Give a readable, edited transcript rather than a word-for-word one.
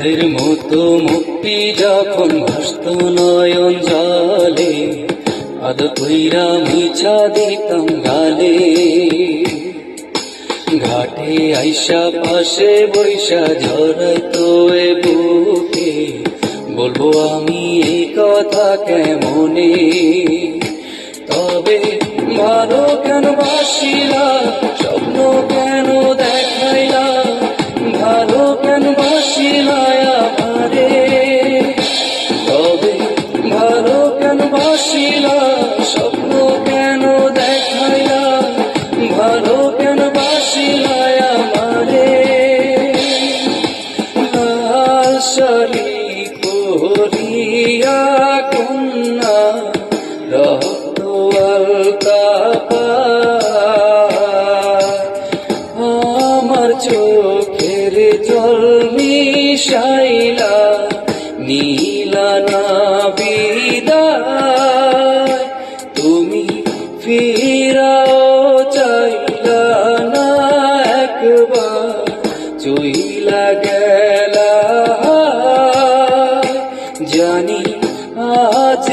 চাঁদের মতো মুক্তি যখন ভাসত নয়ন জলে, আদর কইরা মিছা দিতাম গালে। ঘাটে আইসা পাশে বৈশা ঝরাইতো এ বুকে, বলবো আমি এই কথা কেমনে। তবে ভালো কেন বাসিলা, স্বপ্ন কেন দেখাইলা, ভালো কেন বাসিলা আমারে। তবে ভালো কেন বাসিলা, স্বপ্ন কেন দেখাইলা, ভালো কেন বাসিলা আমারে। লাল শাড়ি পরিয়া কন্যা রক্ত আলতা আমার চোখের জল মিশাইলা, নীলা না বিদায়। তুমি ফিরাও চাইলা না একবার, চইলা গেলা জানি আজ